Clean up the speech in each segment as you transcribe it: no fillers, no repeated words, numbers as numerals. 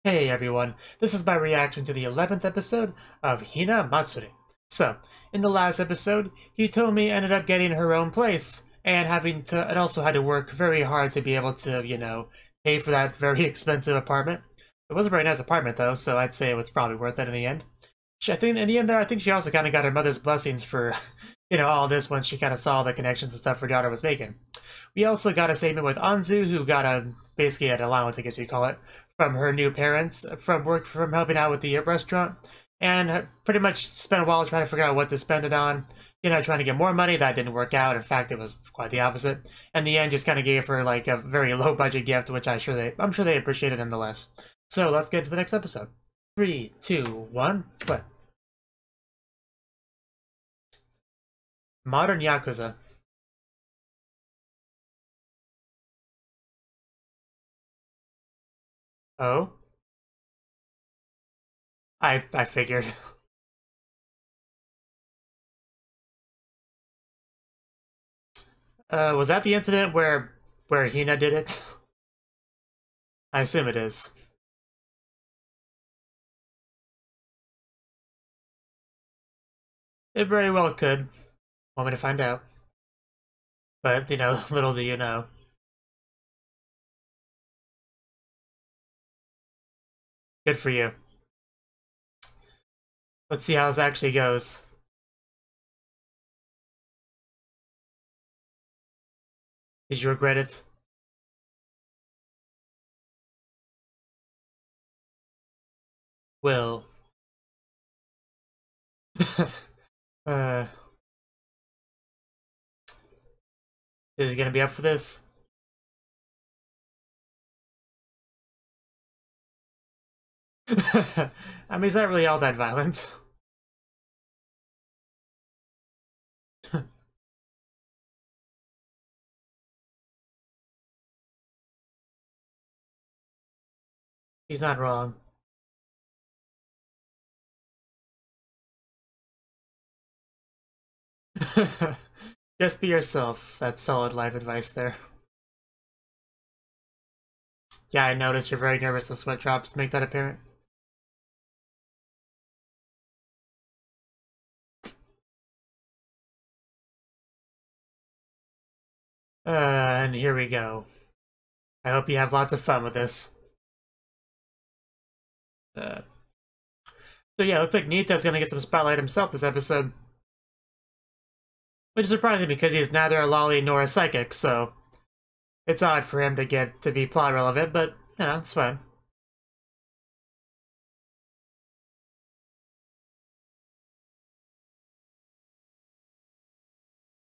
Hey everyone, this is my reaction to the 11th episode of Hinamatsuri. So, in the last episode, Hitomi ended up getting her own place and and also had to work very hard to be able to, pay for that very expensive apartment. It was a very nice apartment though, so I'd say it was probably worth it in the end. I think in the end there, I think she also kind of got her mother's blessings for, all this once she kind of saw the connections and stuff her daughter was making. We also got a statement with Anzu, who got basically an allowance, I guess you'd call it, from her new parents from helping out with the restaurant, and pretty much spent a while trying to figure out what to spend it on. Trying to get more money. That didn't work out. In fact, it was quite the opposite. In the end, just kind of gave her like a very low budget gift, which I'm sure they appreciated nonetheless. So let's get to the next episode. 3, 2, 1, play. Modern Yakuza. Oh, I figured. Was that the incident where Hina did it? I assume it is. It very well could. Want me to find out? But little do you know. Good for you. Let's see how this actually goes. Did you regret it? Will. uh, is he gonna be up for this? I mean, he's not really all that violent. He's not wrong. Just be yourself. That's solid life advice there. Yeah, I noticed you're very nervous the sweat drops make that apparent. And here we go. I hope you have lots of fun with this. Uh, so yeah, looks like Nita's gonna get some spotlight himself this episode. Which is surprising because he's neither a lolly nor a psychic, so it's odd for him to get to be plot relevant, but it's fine.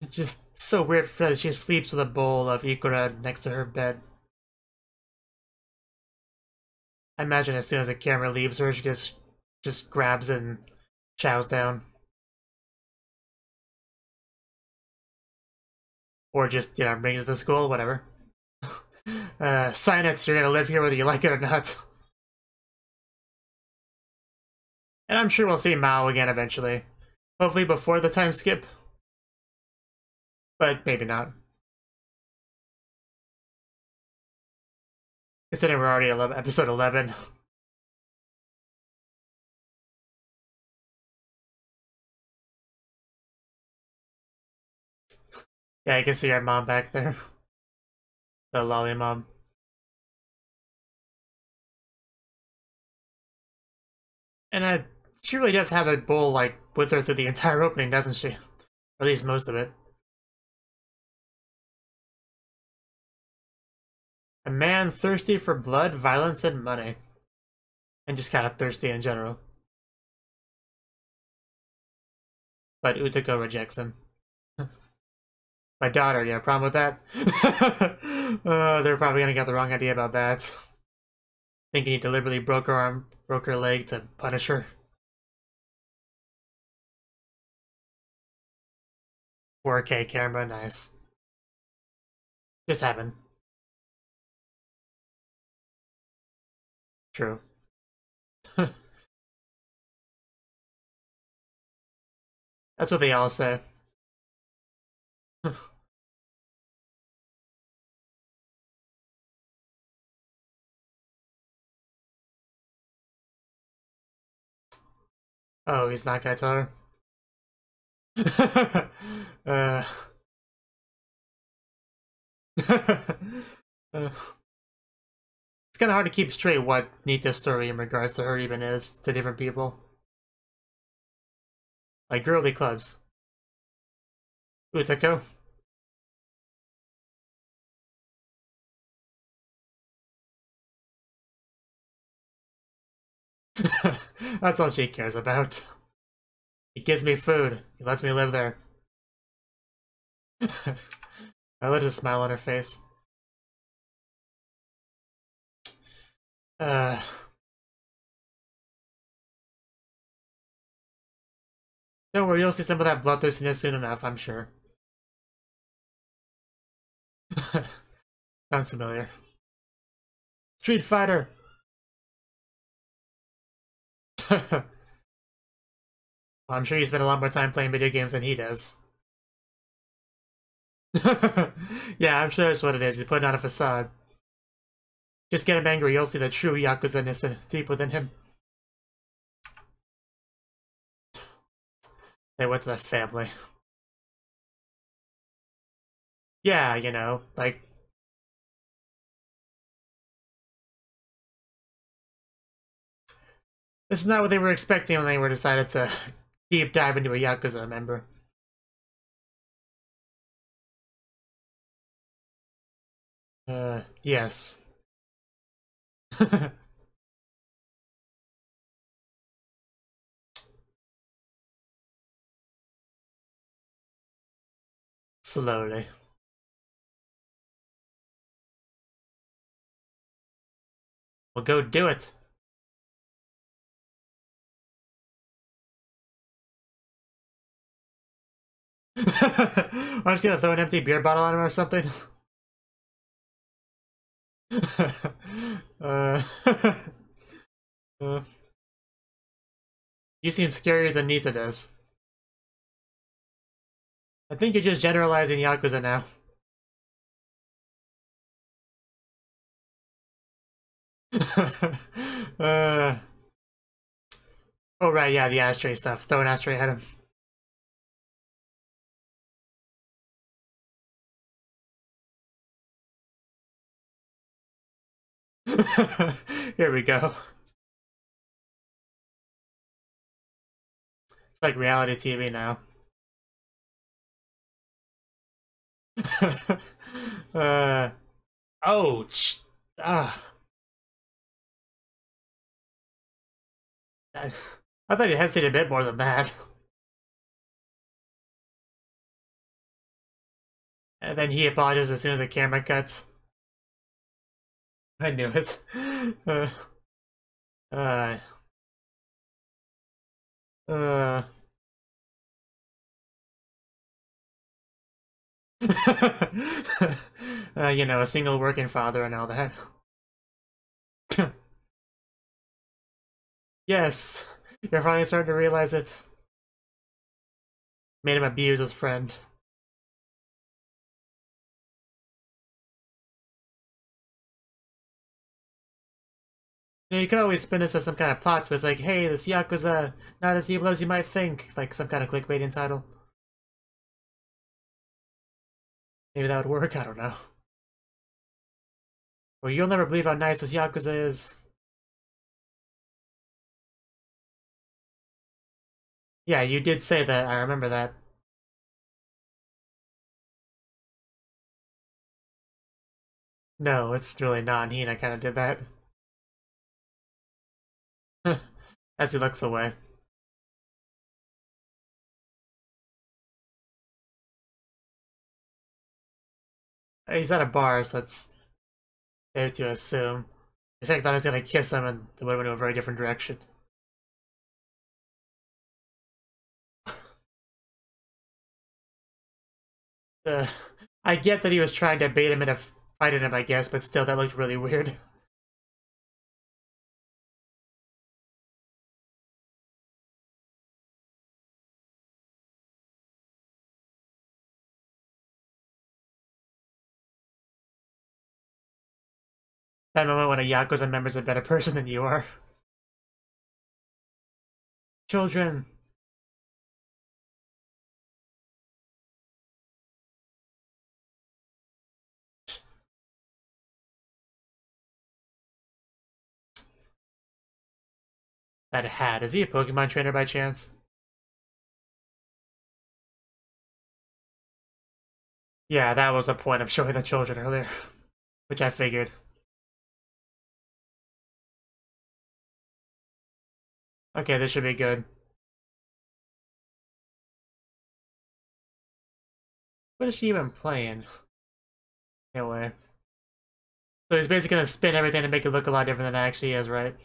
It's just so weird that she sleeps with a bowl of ikura next to her bed. I imagine as soon as the camera leaves her, she just grabs it and chows down. Or just, brings it to school, whatever. Sign it, you're gonna live here whether you like it or not. And I'm sure we'll see Mao again eventually. Hopefully before the time skip. But maybe not. Considering we're already episode 11. Yeah, you can see our mom back there. The lolly mom. And she really does have that bowl, like, with her through the entire opening, doesn't she? Or at least most of it. A man thirsty for blood, violence, and money. And just kind of thirsty in general. But Utako rejects him. My daughter, yeah, problem with that? They're probably gonna get the wrong idea about that. Thinking he deliberately broke her arm, broke her leg to punish her. 4K camera, nice. Just happened. True. That's what they all say. Oh, he's not gonna tell her? uh... It's kind of hard to keep straight what Nita's story in regards to her even is to different people. Like girly clubs. Utako. That's all she cares about. He gives me food. He lets me live there. I let a smile on her face. Don't worry, you'll see some of that bloodthirstiness soon enough, I'm sure. Sounds familiar. Street Fighter! Well, I'm sure you spend a lot more time playing video games than he does. Yeah, I'm sure that's what it is. He's putting on a facade. Just get him angry, you'll see the true Yakuza-ness deep within him. They went to the family. Yeah, you know, like... This is not what they were expecting when they were decided to deep dive into a Yakuza member. Yes. Slowly. Well, go do it. I'm just gonna throw an empty beer bottle on him or something. uh, you seem scarier than Nita does. I think you're just generalizing Yakuza now. Oh right, yeah, the ashtray stuff. Throw an ashtray at him. Here we go. It's like reality TV now. Ouch. Ah. I thought you hesitated a bit more than that. And then he apologizes as soon as the camera cuts. I knew it. Uh, uh, uh. You know, a single working father and all that. Yes, you're finally starting to realize it. Made him abuse his friend. You know, you could always spin this as some kind of plot twist, like, hey, this Yakuza, not as evil as you might think, like some kind of clickbaiting title. Maybe that would work, I don't know. Well, you'll never believe how nice this Yakuza is. Yeah, you did say that, I remember that. No, it's really not. Hina kind of did that. As he looks away. He's at a bar, so it's safe to assume. I thought I was gonna kiss him and it would have went in a very different direction. Uh, I get that he was trying to bait him into fighting him, I guess, but still, that looked really weird. That moment when a Yakuza member's a better person than you are. Children. That hat. Is he a Pokemon trainer by chance? Yeah, that was the point of showing the children earlier. Which I figured. Okay, this should be good. What is she even playing? Anyway. So he's basically gonna spin everything to make it look a lot different than it actually is, right?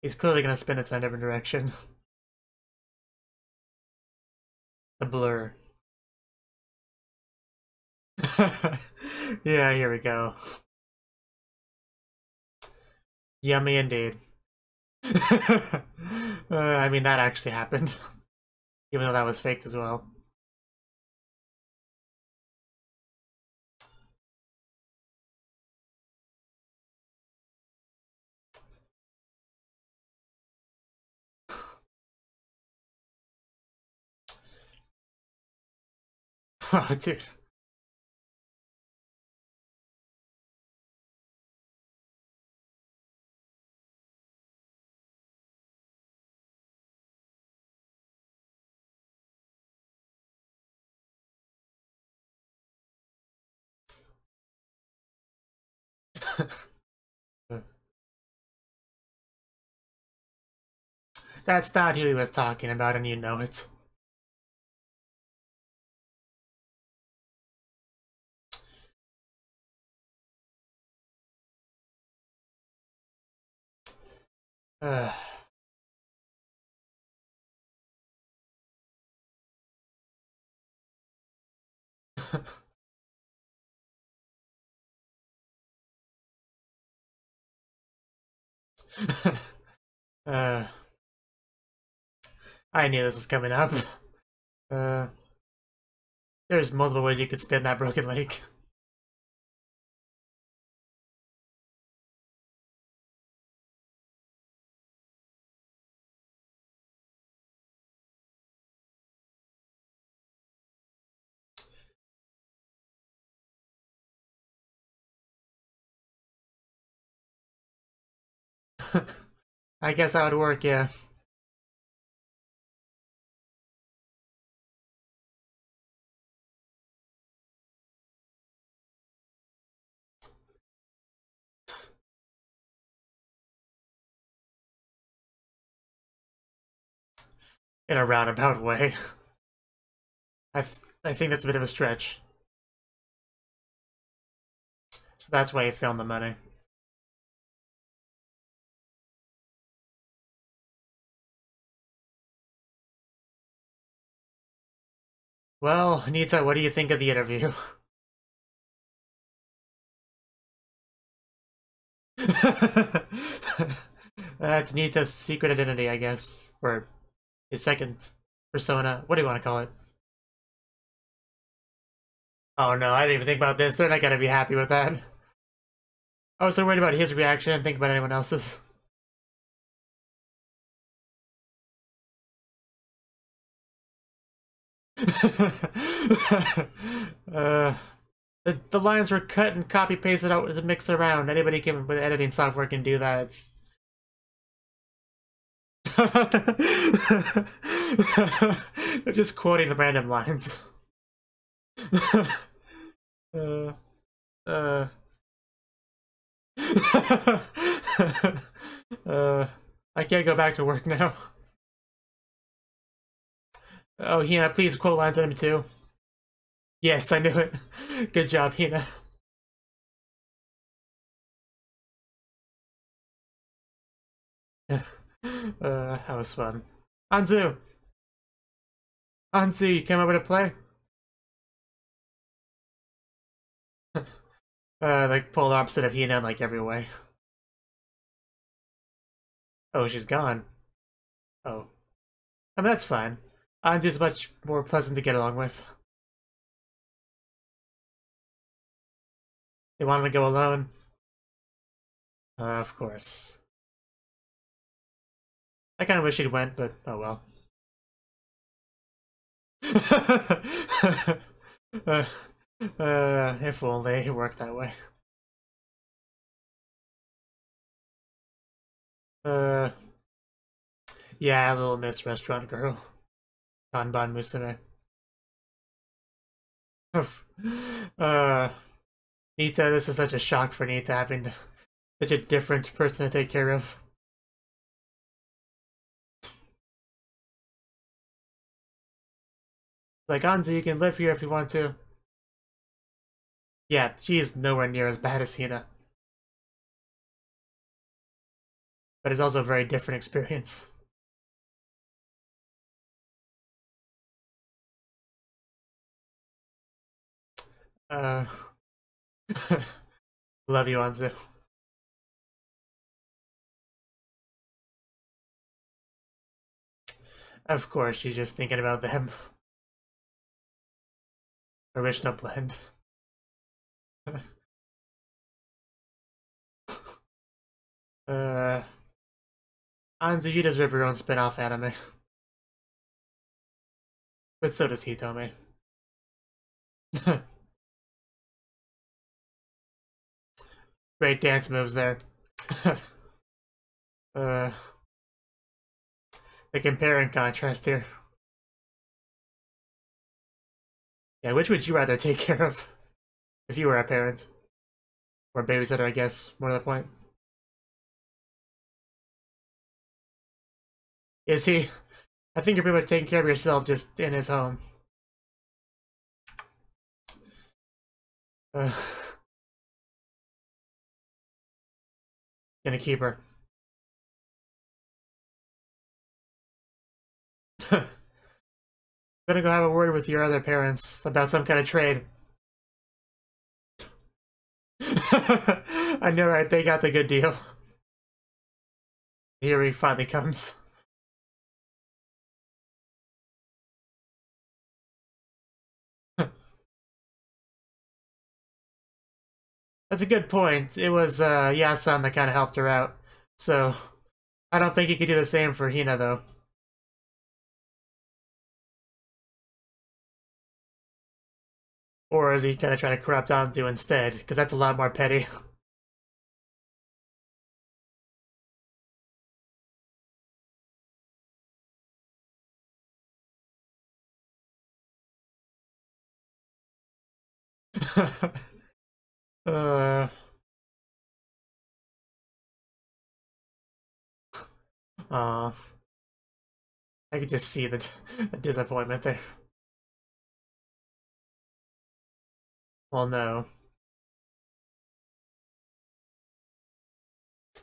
He's clearly gonna spin it in a different direction. The blur. Yeah, here we go. Yummy indeed. I mean, that actually happened. Even though that was faked as well. Oh, dude. That's not who he was talking about, and you know it. Uh. uh. I knew this was coming up. Uh. There's multiple ways you could spin that broken lake. I guess that would work, yeah. In a roundabout way. I think that's a bit of a stretch. So that's why he found the money. Well, Nita, what do you think of the interview? That's Nita's secret identity, I guess. Or his second persona. What do you want to call it? Oh no, I didn't even think about this. They're not gonna be happy with that. I was so worried about his reaction and think about anyone else's. The lines were cut and copy pasted out with a mix around. Anybody can with editing software can do that. It's they're just quoting the random lines. uh, uh, I can't go back to work now. Oh, Hina, please quote lines to him too. Yes, I knew it. Good job, Hina. That was fun. Anzu! Anzu, you came over to play? Like polar opposite of Hina in like every way. Oh, she's gone. Oh. I mean, that's fine. Anzu's much more pleasant to get along with. They wanted to go alone. Of course. I kind of wish he'd went, but oh well. If only it worked that way. Yeah, Little Miss Restaurant Girl. Kanban Musume. Nita, this is such a shock for Nita having such a different person to take care of. Like, Anzu, you can live here if you want to. Yeah, she is nowhere near as bad as Hina. But it's also a very different experience. Love you, Anzu. Of course, she's just thinking about them. Original blend. Anzu, you deserve your own spin-off anime. But so does Hitomi. Great dance moves there. The compare and contrast here. Yeah, which would you rather take care of if you were a parent? Or babysitter, I guess, more to the point. Is he? I think you're pretty much taking care of yourself just in his home. Gonna keep her. Gonna go have a word with your other parents about some kind of trade. I know, right? They got the good deal. Here he finally comes. That's a good point. It was Yasan that kind of helped her out. So, I don't think he could do the same for Hina, though. Or is he gonna try to corrupt Anzu instead? Because that's a lot more petty. uh... Aw. I could just see the disappointment there. Well, no.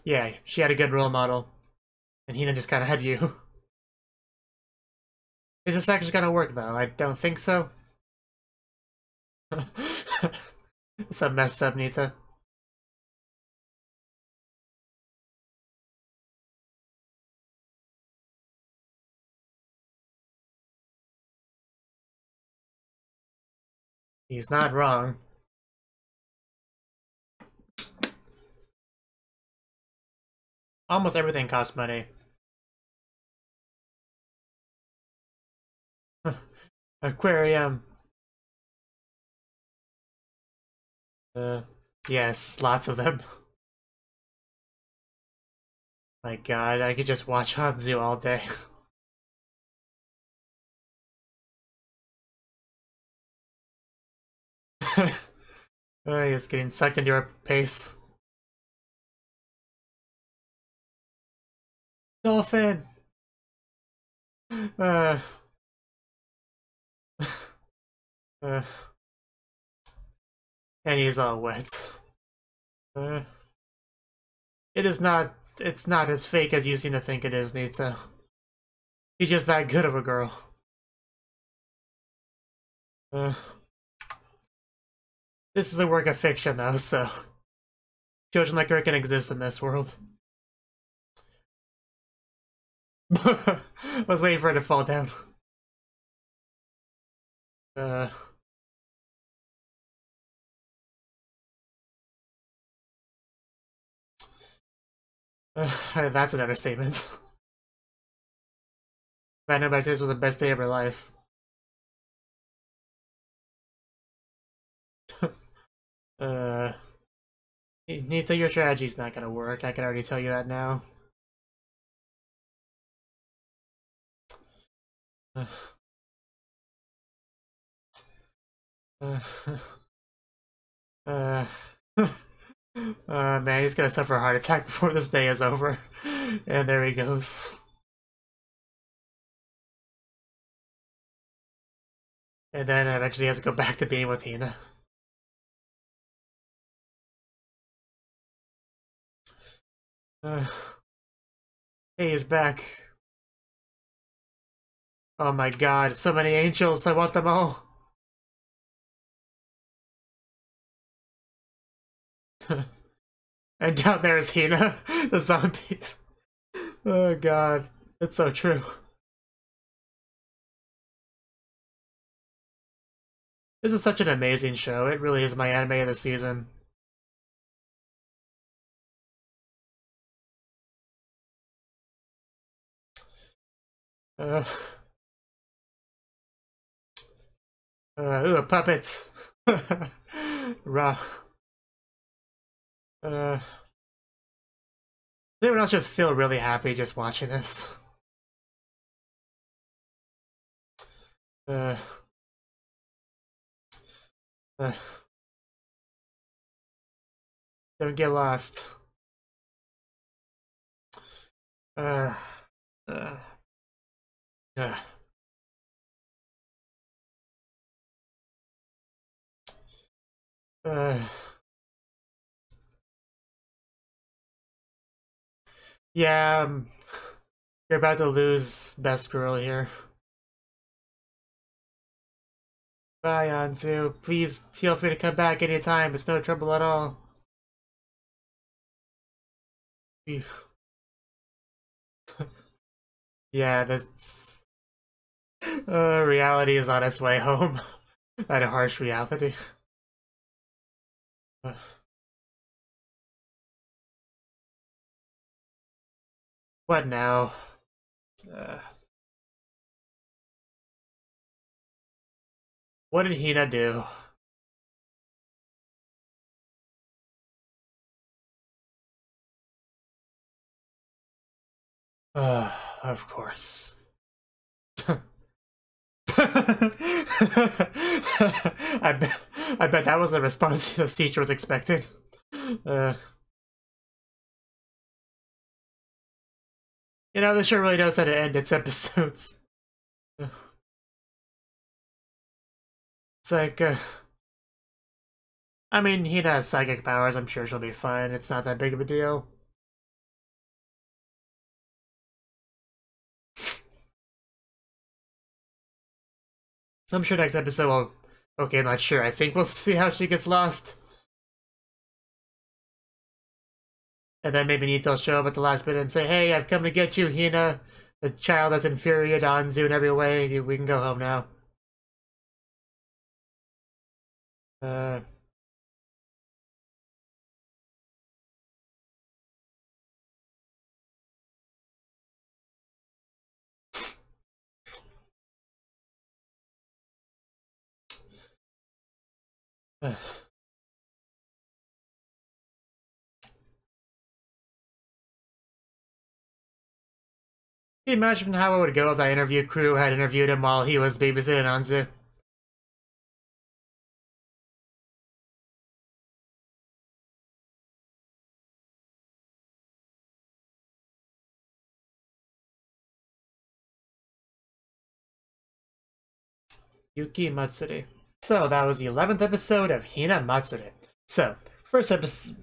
Yeah, she had a good role model. And Hina just kind of had you. Is this actually gonna work, though? I don't think so. It's a messed up, Nita. He's not wrong. Almost everything costs money. Aquarium. Yes, lots of them. My god, I could just watch Hanzu all day. He's getting sucked into our pace. Dolphin! Uh, uh, and he's all wet. Uh, it's not as fake as you seem to think it is, Nita. She's just that good of a girl. This is a work of fiction, though, so children like her can exist in this world. I was waiting for her to fall down. That's an understatement. I know, but this was the best day of her life. Nita, your strategy's not gonna work. I can already tell you that now. Man, he's gonna suffer a heart attack before this day is over. And there he goes. And then eventually he has to go back to being with Hina. Hey, he's back. Oh my god, so many angels, I want them all. And down there is Hina, the zombies. Oh god, it's so true. This is such an amazing show. It really is my anime of the season. Ooh, a puppet. Raw. Does anyone else just feel really happy just watching this? Don't get lost. Yeah, you're about to lose best girl here. Bye, Anzu. Please feel free to come back anytime. It's no trouble at all. Yeah, that's... reality is on its way home. At a harsh reality. What now? What did Hina do? Of course. I bet that was the response the teacher was expecting. You know, this show really knows how to end its episodes. It's like, I mean, Hina has psychic powers, I'm sure she'll be fine. It's not that big of a deal. I'm sure next episode will... Okay, I'm not sure. I think we'll see how she gets lost. And then maybe Nito will show up at the last minute and say, hey, I've come to get you, Hina. The child that's inferior to Anzu in every way. We can go home now. Can you imagine how it would go if that interview crew had interviewed him while he was babysitting Anzu? Yuki Matsuri. So that was the 11th episode of Hinamatsuri. So, first episode,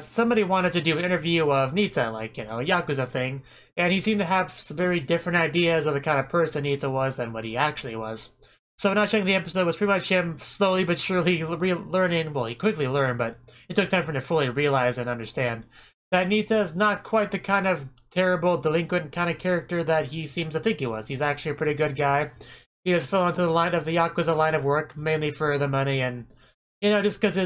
somebody wanted to do an interview of Nita, like, you know, a Yakuza thing, and he seemed to have some very different ideas of the kind of person Nita was than what he actually was. So not checking the episode was pretty much him slowly but surely learning, well, he quickly learned, but it took time for him to fully realize and understand that Nita is not quite the kind of terrible, delinquent kind of character that he seems to think he was. He's actually a pretty good guy. He just fell into the line of the Yakuza line of work, mainly for the money and, you know, just because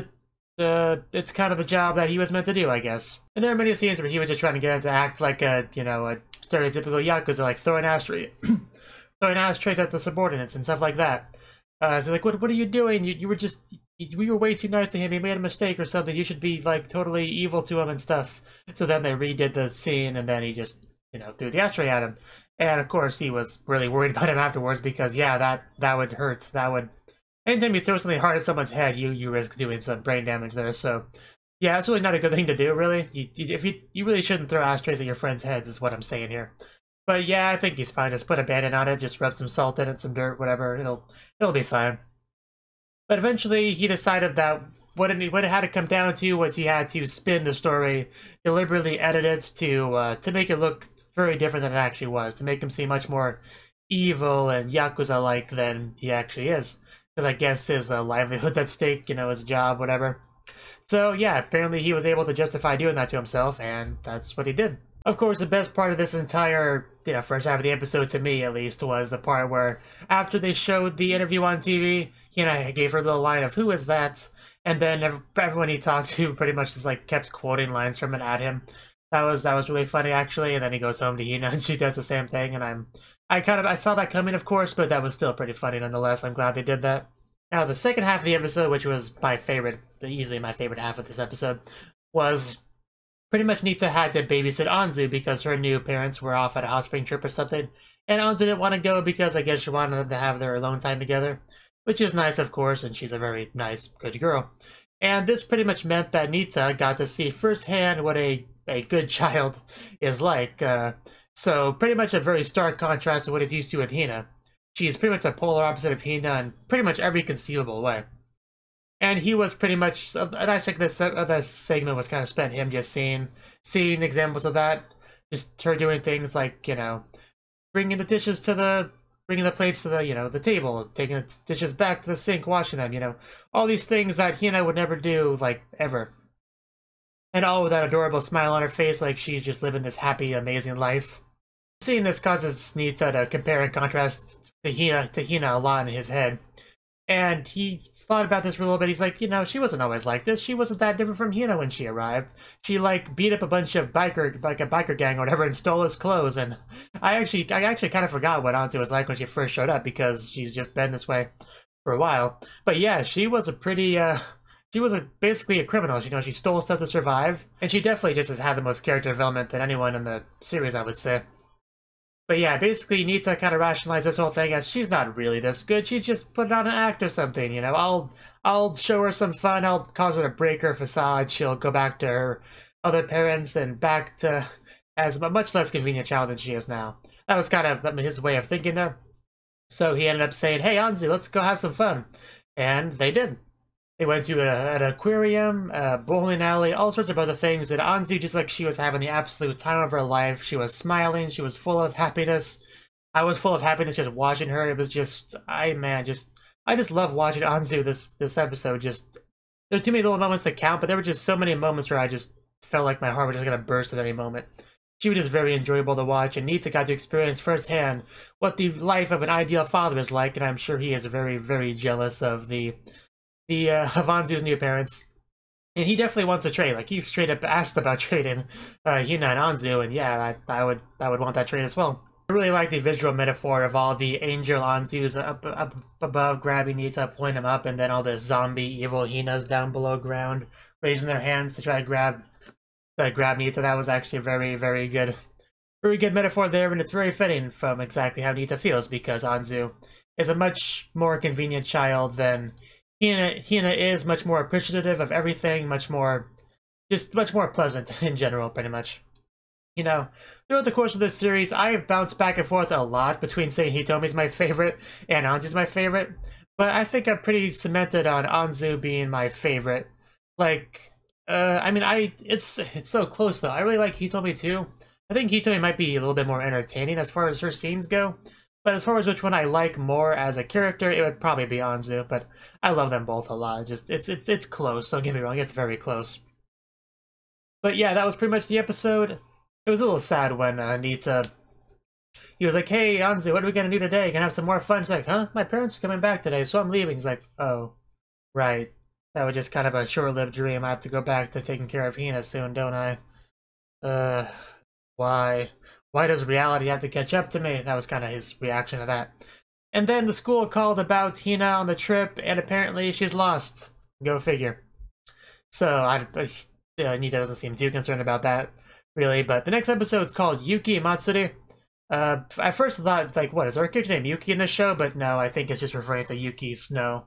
it's kind of the job that he was meant to do, I guess. And there are many scenes where he was just trying to get him to act like a, you know, a stereotypical Yakuza, like throwing ashtrays at the subordinates and stuff like that. So like, what are you doing? You were just, we were way too nice to him. He made a mistake or something. You should be like totally evil to him and stuff. So then they redid the scene, and then he just, you know, threw the ashtray at him. And of course, he was really worried about him afterwards because, yeah, that would hurt. That would, anytime you throw something hard at someone's head, you risk doing some brain damage there. So yeah, it's really not a good thing to do, really. You really shouldn't throw ashtrays at your friends' heads, is what I'm saying here. But yeah, I think he's fine. Just put a bandit on it, just rub some salt in it, some dirt, whatever. It'll be fine. But eventually, he decided that what it had to come down to was he had to spin the story, deliberately edit it to make it look very different than it actually was, to make him seem much more evil and Yakuza-like than he actually is. Because I guess his livelihood's at stake, you know, his job, whatever. So yeah, apparently he was able to justify doing that to himself, and that's what he did. Of course, the best part of this entire, you know, first half of the episode, to me at least, was the part where after they showed the interview on TV, he gave her a little line of, "Who is that?" And then everyone he talked to pretty much just like kept quoting lines from it at him. That was really funny, actually. And then he goes home to Hina and she does the same thing, and I saw that coming, of course, but that was still pretty funny nonetheless. I'm glad they did that. Now, the second half of the episode, which was my favorite, easily my favorite half of this episode, was pretty much Nita had to babysit Anzu because her new parents were off at a hot spring trip or something, and Anzu didn't want to go because I guess she wanted them to have their alone time together, which is nice, of course, and she's a very nice, good girl. And this pretty much meant that Nita got to see firsthand what a good child is like. So pretty much a very stark contrast to what he's used to with Hina. She's pretty much a polar opposite of Hina in pretty much every conceivable way. And he was pretty much, and I think this segment was kind of spent him just seeing examples of that. Just her doing things like, you know, bringing the plates to the, you know, the table, taking the dishes back to the sink, washing them, you know. All these things that Hina would never do, like, ever. And all with that adorable smile on her face, like she's just living this happy, amazing life. Seeing this causes Nita to compare and contrast to Hina a lot in his head. And he thought about this for a little bit. He's like, you know, she wasn't always like this. She wasn't that different from Hina when she arrived. She, like, beat up a bunch of biker gang or whatever and stole his clothes. And I actually kind of forgot what Anzu was like when she first showed up because she's just been this way for a while. But yeah, she was a pretty, she was basically a criminal. You know, she stole stuff to survive. And she definitely just has had the most character development than anyone in the series, I would say. But yeah, basically Nita kind of rationalized this whole thing as she's not really this good. She just put on an act or something, you know. I'll show her some fun. I'll cause her to break her facade. She'll go back to her other parents and back to as a much less convenient child than she is now. That was kind of his way of thinking there. So he ended up saying, "Hey, Anzu, let's go have some fun." And they did. They went to an aquarium, a bowling alley, all sorts of other things. And Anzu, just like she was having the absolute time of her life. She was smiling. She was full of happiness. I was full of happiness just watching her. It was just, I just love watching Anzu this episode. Just, there's too many little moments to count, but there were just so many moments where I just felt like my heart was just going to burst at any moment. She was just very enjoyable to watch, and Nita got to experience firsthand what the life of an ideal father is like, and I'm sure he is very, very jealous of Anzu's new parents. And he definitely wants to trade. Like, he straight up asked about trading Hina and Anzu, and yeah, I would want that trade as well. I really like the visual metaphor of all the angel Anzus up above grabbing Nita, pulling him up, and then all the zombie evil Hinas down below ground, raising their hands to try to grab Nita. That was actually a very, very good metaphor there, and it's very fitting from exactly how Nita feels, because Anzu is a much more convenient child than Hina is, much more appreciative of everything, much more pleasant in general, pretty much. You know, throughout the course of this series, I have bounced back and forth a lot between saying Hitomi's my favorite and Anzu's my favorite, but I think I'm pretty cemented on Anzu being my favorite. Like, I mean, it's so close though. I really like Hitomi too. I think Hitomi might be a little bit more entertaining as far as her scenes go. But as far as which one I like more as a character, it would probably be Anzu. But I love them both a lot. Just it's close. Don't get me wrong, it's very close. But yeah, that was pretty much the episode. It was a little sad when Nita, he was like, "Hey Anzu, what are we gonna do today? Gonna have some more fun?" She's like, "Huh? My parents are coming back today, so I'm leaving." He's like, "Oh, right." That was just kind of a short-lived dream. I have to go back to taking care of Hina soon, don't I? Why? Why does reality have to catch up to me? That was kind of his reaction to that. And then the school called about Hina on the trip, and apparently she's lost. Go figure. So, Nita doesn't seem too concerned about that, really. But the next episode is called Yuki Matsuri. I first thought, like, what, is there a character named Yuki in this show? But no, I think it's just referring to Yuki's snow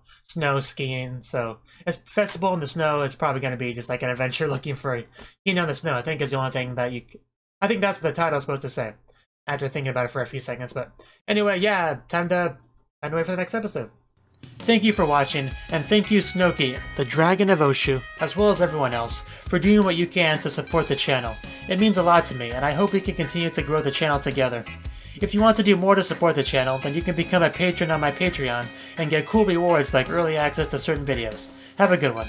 skiing. So, it's festival in the snow. It's probably going to be just like an adventure looking for Hina in the snow. I think is the only thing that I think that's what the title's supposed to say. After thinking about it for a few seconds, but anyway, yeah, time to wait for the next episode. Thank you for watching, and thank you Cnouki, the Dragon of Oshu, as well as everyone else, for doing what you can to support the channel. It means a lot to me, and I hope we can continue to grow the channel together. If you want to do more to support the channel, then you can become a patron on my Patreon, and get cool rewards like early access to certain videos. Have a good one.